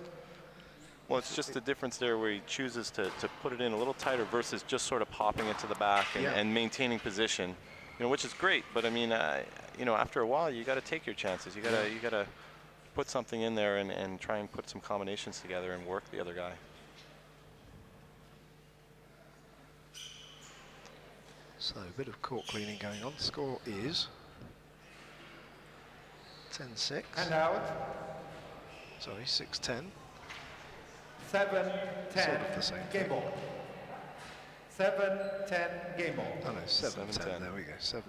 well, it's just the difference there where he chooses to put it in a little tighter versus just sort of popping it to the back and maintaining position, you know, which is great. But I mean, you know, after a while, you got to take your chances. You gotta put something in there and try and put some combinations together and work the other guy. so a bit of court cleaning going on. The score is 10-6. And out. Sorry, 6-10. 7-10, Sort of the same game thing. ball. 7-10, game ball. Oh no, 7-10. 7-10. There we go, 7-10.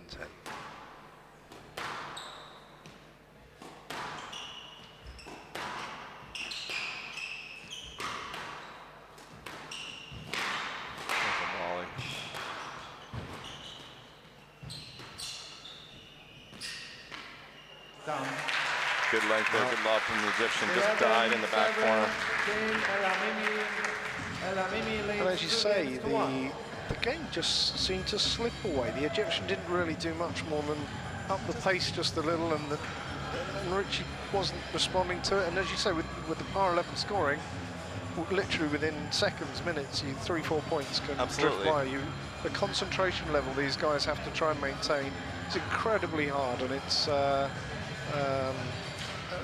Down. Good length there, good lob from the Egyptian. Just died in the back corner. And as you say, the game just seemed to slip away. The Egyptian didn't really do much more than up the pace just a little, and Richie wasn't responding to it. And as you say, with the par 11 scoring, literally within seconds, minutes, 3-4 points can drift by you. The concentration level these guys have to try and maintain is incredibly hard, and it's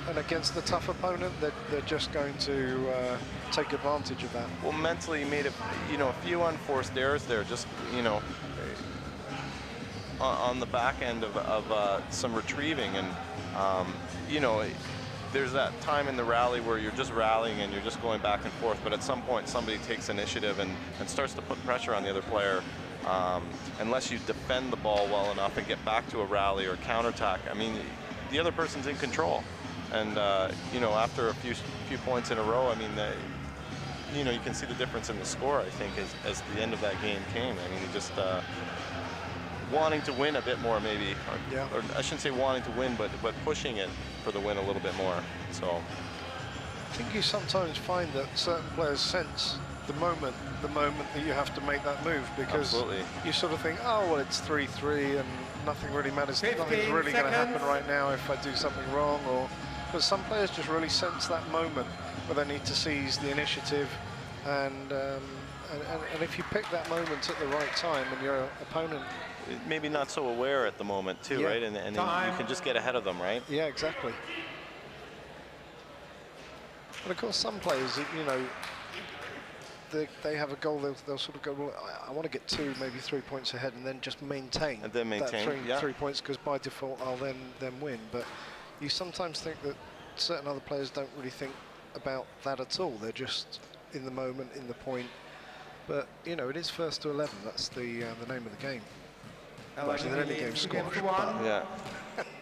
and against the tough opponent, they're just going to take advantage of that. Well, mentally, he made a few unforced errors there. Just on the back end of some retrieving, and there's that time in the rally where you're just rallying and you're just going back and forth. But at some point, somebody takes initiative and starts to put pressure on the other player. Unless you defend the ball well enough and get back to a rally or counterattack, I mean, the other person's in control. And after a few points in a row, I mean, you can see the difference in the score, I think, as the end of that game came. I mean, just wanting to win a bit more, maybe, or I shouldn't say wanting to win, but pushing it for the win a little bit more. So I think you sometimes find that certain players sense the moment that you have to make that move, because you sort of think, oh well, it's 3-3 and nothing really matters. Nothing's really going to happen right now if I do something wrong, or because some players just really sense that moment where they need to seize the initiative, and if you pick that moment at the right time and your opponent maybe not so aware at the moment too, right? And you can just get ahead of them, right? Yeah, exactly. But of course, some players, they have a goal, they'll sort of go, well, I want to get 2, maybe 3 points ahead, and then just maintain. And then maintain, that 3 points, because by default I'll then win. But you sometimes think that certain other players don't really think about that at all. They're just in the moment, in the point. But you know, it is first to 11. That's the name of the game. Well, actually, they're only game squash. But Yeah.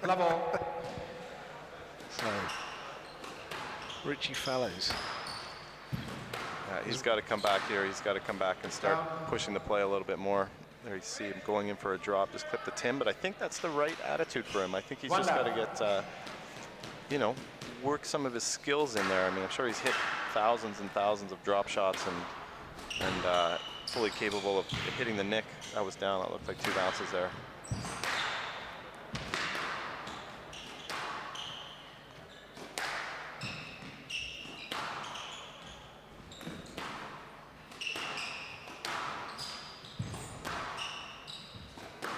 Level. so Richie Fallows. He's got to come back here. He's got to come back and start pushing the play a little bit more. There you see him going in for a drop, just clip the tin, but I think that's the right attitude for him. I think he's just got to get, you know, work some of his skills in there. I mean, I'm sure he's hit thousands and thousands of drop shots and fully capable of hitting the nick. That was down. That looked like 2 bounces there.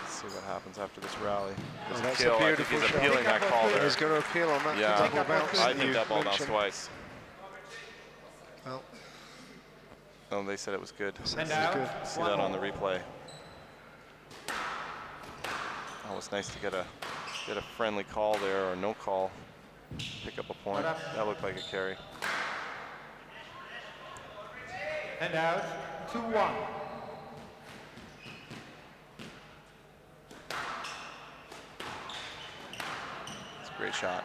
See what happens after this rally. Oh, that's kill. a I think beautiful he's shot. appealing that call there. He's going to appeal on that. Yeah, double bounce I that think you that ball bounced mentioned. twice. Well, Oh, they said it was good. And good. out. See that on the replay. Oh, it's nice to get a friendly call there, or no call. Pick up a point. That looked like a carry. And out. 2-1. It's a great shot.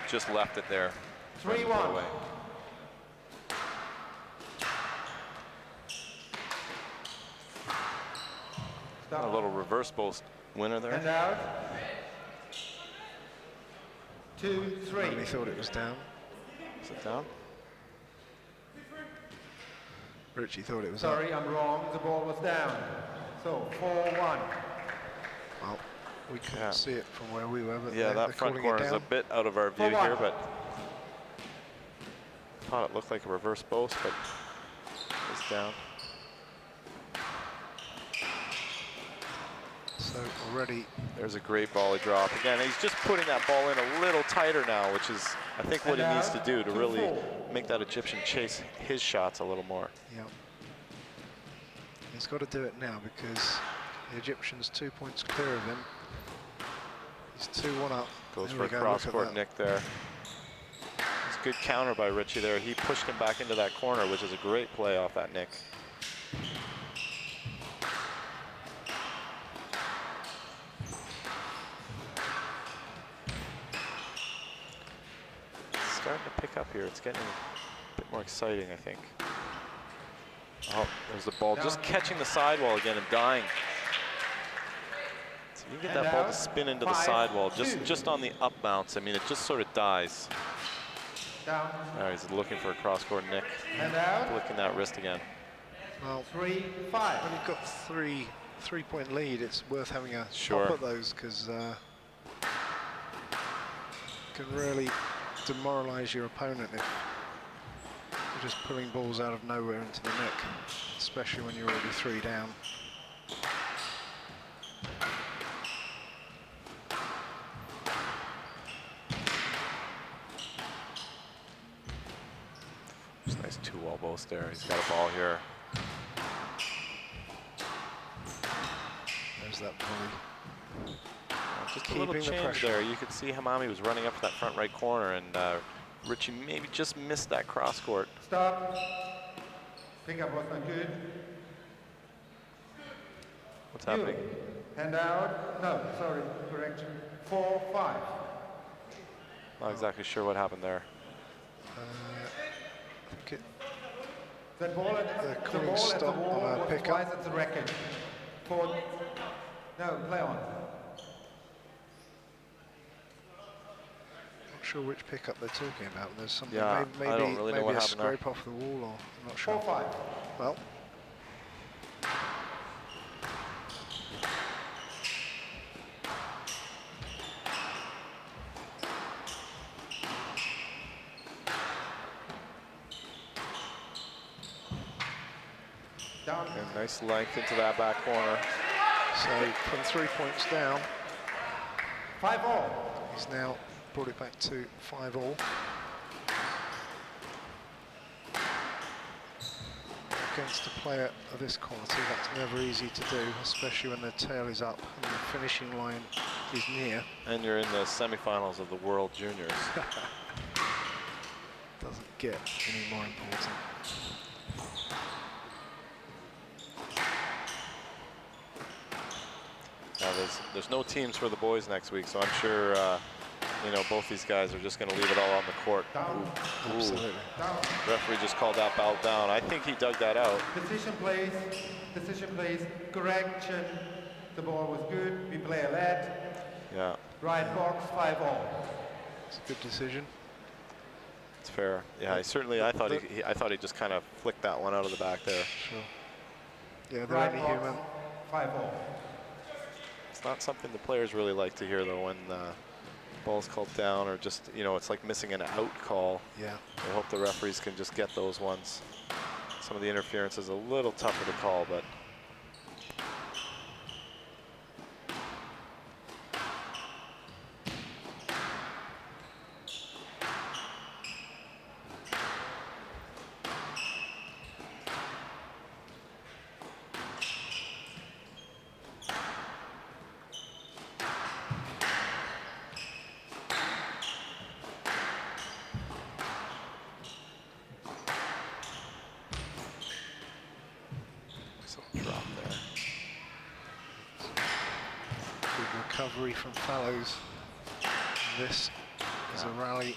Just left it there. 3-1. A little reverse post winner there. And out. 2-3. He thought it was down. Is it down? Richie thought it was up. Sorry, I'm wrong. The ball was down. So 4-1. Well, we couldn't see it from where we were, but Yeah, that front corner is a bit out of our view here, but thought it looked like a reverse post, but it's down. So already There's a great volley drop. Again, he's just putting that ball in a little tighter now, which is, I think, what he needs to do to really make that Egyptian chase his shots a little more. Yeah. He's got to do it now because the Egyptian's 2 points clear of him. He's 2-1 up. Goes There for we a go, cross look at court that. nick there. It's a good counter by Richie there. He pushed him back into that corner, which is a great play off that nick. It's starting to pick up here. It's getting a bit more exciting, I think. Oh, there's the ball just catching the sidewall again and dying. So you get that ball to spin into the sidewall just on the up bounce. I mean, it just sort of dies. Down. Now he's looking for a cross-court nick. And out. Flicking that wrist again. Well, 3-5. when you've got three-point lead, it's worth having a Sure. pop at those because can really demoralize your opponent if you're just pulling balls out of nowhere into the neck, especially when you're already 3 down. Just nice 2-wall boast there. He's got a ball here. There's that volley. Just a little Keeping the change pressure. there. You could see Hammamy was running up to that front right corner, and Richie maybe just missed that cross court. Stop. Pickup was not good. What's happening? Hand out. No, sorry, correction. 4-5. Not exactly sure what happened there. I think it, That ball at the calling ball at the stop wall on a was pickup. twice at the racket. No, play on. not sure which pickup they're talking about. There's something, Yeah, maybe, I don't really know maybe what a happened there. scrape off the wall, or I'm not sure. 4-5. Well, Down. And nice length into that back corner. so from 3 points down, 5-all. he's now brought it back to 5-all. against a player of this quality, that's never easy to do, especially when their tail is up and the finishing line is near. And you're in the semifinals of the World Juniors. Doesn't get any more important. Now there's no teams for the boys next week, so I'm sure you know, both these guys are just going to leave it all on the court. Ooh. Absolutely. Referee just called that foul down. I think he dug that out. Decision please. Decision please. Correction. The ball was good. We play a lead. Yeah. Right box, 5-all. It's a good decision. It's fair. Yeah, I thought he just kind of flicked that one out of the back there. Sure. Yeah, they're Right only box, human. 5-all. It's not something the players really like to hear, though, when ball's called down, or just, you know, it's like missing an out call. Yeah. I hope the referees can just get those ones. Some of the interference is a little tougher to call, but drop there. Good recovery from Fallows. This is a rally.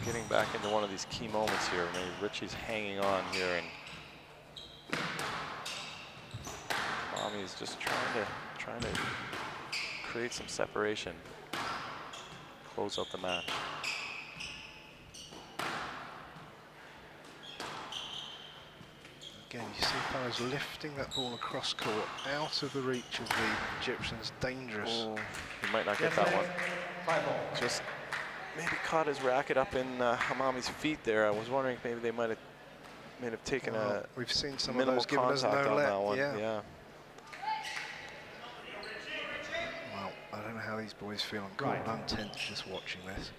Getting back into one of these key moments here. Maybe Richie's hanging on here, and Hammamy's just trying to create some separation, close out the match. Again, you see Fallows lifting that ball across court, out of the reach of the Egyptians. Dangerous. Oh, he might not get that one. 5-all. Just maybe caught his racket up in Hammamy's feet there. I was wondering if maybe they might have taken a we've seen some of minimal those giving us contact no on let. that one. Yeah. Yeah. Well, I don't know how these boys feel on court. Right. I'm tense just watching this.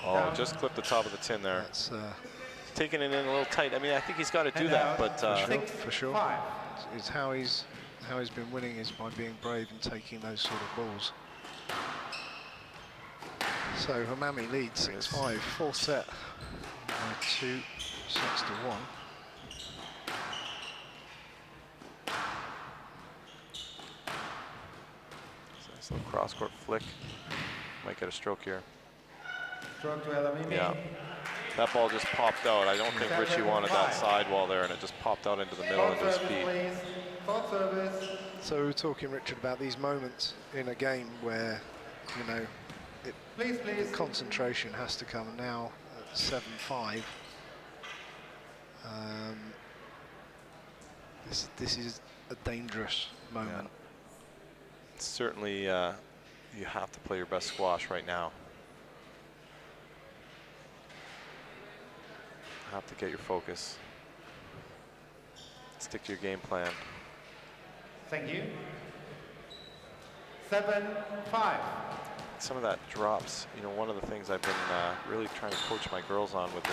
Oh, just clipped the top of the tin there. That's Taking it in a little tight. I mean, I think he's got to do that, but for sure. 5. It's how he's been winning, is by being brave and taking those sort of balls. So Hammamy leads 6-5, full set by 2 sets to 1. nice little cross-court flick. Might get a stroke here. Stroke to Hammamy. Yeah. That ball just popped out. I don't think Richie wanted that sidewall there, and it just popped out into the middle into his feet. Please. Thought service. So we were talking, Richard, about these moments in a game where, you know, Please, please. concentration has to come now at 7-5. This is a dangerous moment. Yeah. Certainly, you have to play your best squash right now. Have to get your focus. Stick to your game plan. Thank you. 7-5. Some of that drops, you know, one of the things I've been really trying to coach my girls on with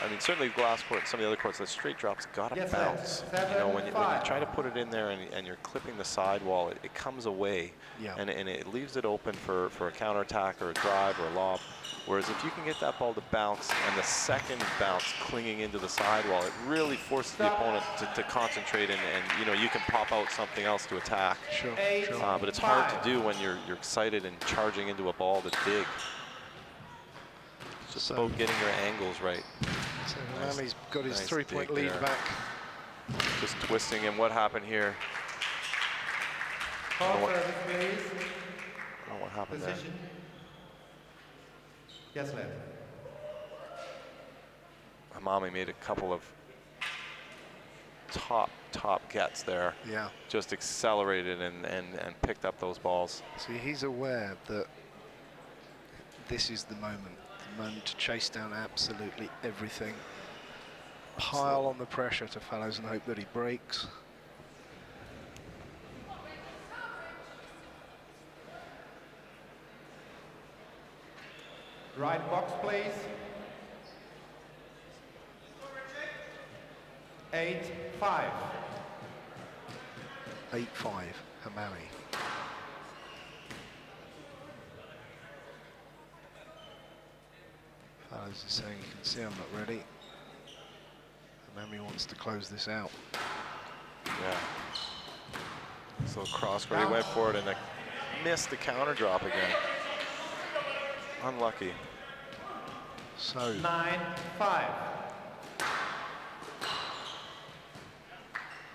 I mean, certainly glass court, some of the other courts, that straight drop's got to bounce. You know, when you try to put it in there and you're clipping the sidewall, it comes away, Yeah. and it leaves it open for a counterattack or a drive or a lob. Whereas if you can get that ball to bounce and the second bounce clinging into the sidewall, it really forces the opponent to concentrate, and you know, you can pop out something else to attack. Sure. But it's hard to do when you're excited and charging into a ball that's big. It's just about getting your angles right. So Hammamy's got his nice 3-point dig lead there. back. Just twisting him. What happened here? Call service, please. I don't know what happened there. Position. Yes, lad. Hammamy made a couple of top gets there. Yeah. Just accelerated and picked up those balls. See, he's aware that this is the moment to chase down absolutely everything. pile on the pressure to Fallows and hope that he breaks. Right box, please. 8-5. 8-5, Hammamy. Fallows is saying you can see I'm not ready. Hammamy wants to close this out. Yeah. So cross-court, he went for it and missed the counter drop again. Unlucky. So 9-5.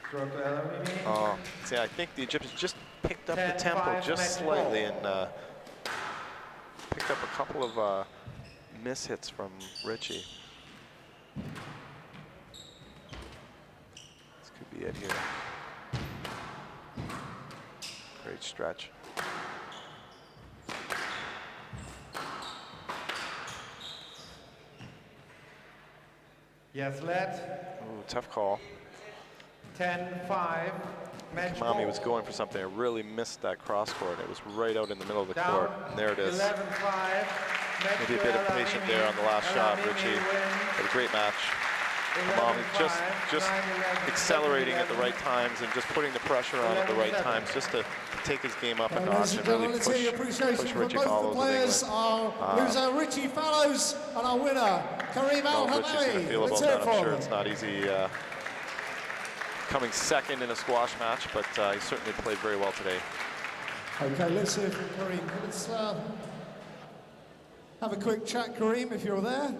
Stroke to Hammamy. Oh, see, I think the Egyptians just picked up the tempo just slightly and picked up a couple of mishits from Richie. This could be it here. Great stretch. Yes, let. Ooh, tough call. 10-5. Match Hammamy ball. was going for something. I really missed that cross court. It was right out in the middle of the Down, court. And there it is. 11-5. Maybe a bit of patience there on the last shot, Richie. Had a great match. Hammamy just accelerating at the right times and just putting the pressure on at the right times, just to take his game up a notch and really Let's see push appreciation from Richie both the Fallows players. of Loser Richie Fallows and our winner, Karim How Richie's going to feel Let's about hear that, it I'm for sure him. it's not easy coming second in a squash match, but he certainly played very well today. Okay, let's hear from Karim. Let's have a quick chat, Karim, if you're there.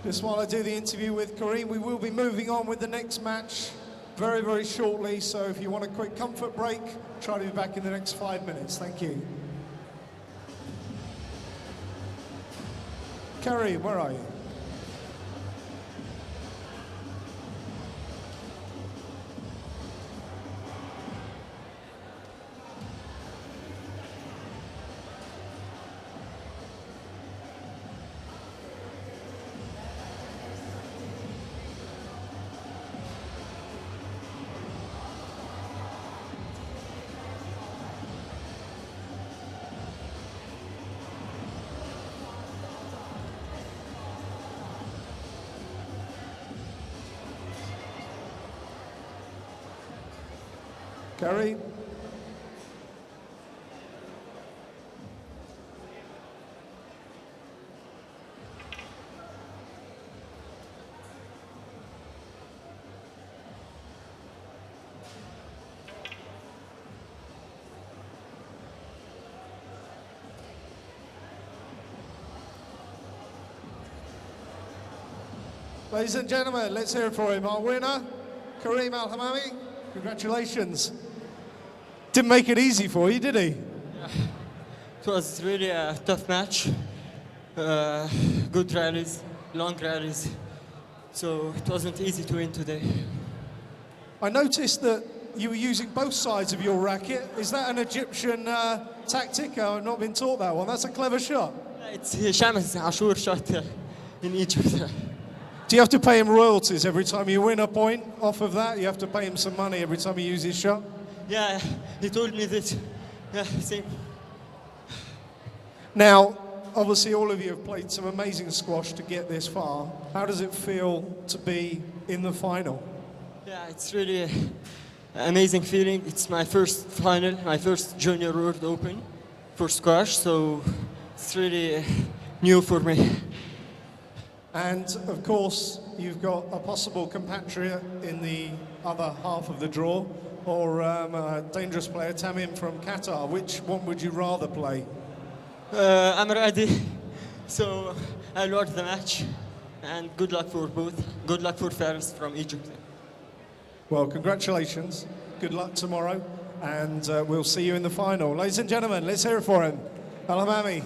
Just while I do the interview with Karim, we will be moving on with the next match very, very shortly. So if you want a quick comfort break, try to be back in the next 5 minutes. Thank you. Karim, where are you? Karim? Ladies and gentlemen, let's hear it for him. Our winner, Karim Al-Hammamy. Congratulations. Didn't make it easy for you, did he? Yeah. It was really a tough match. Good rallies, long rallies. So it wasn't easy to win today. I noticed that you were using both sides of your racket. Is that an Egyptian tactic? I've not been taught that one. That's a clever shot. It's Hisham's Ashur shot in Egypt. Do you have to pay him royalties every time you win a point off of that? You have to pay him some money every time he uses his shot? Yeah, he told me that. Yeah, same. Now, obviously all of you have played some amazing squash to get this far. How does it feel to be in the final? Yeah, it's really an amazing feeling. It's my first final, my first Junior World Open for squash, so it's really new for me. And of course, you've got a possible compatriot in the other half of the draw, or a dangerous player, Tamim from Qatar. Which one would you rather play? I'm ready, so I'll watch the match, and good luck for both. Good luck for Faris from Egypt. Well, congratulations. Good luck tomorrow, and we'll see you in the final. Ladies and gentlemen, let's hear it for him. Al-Hammamy.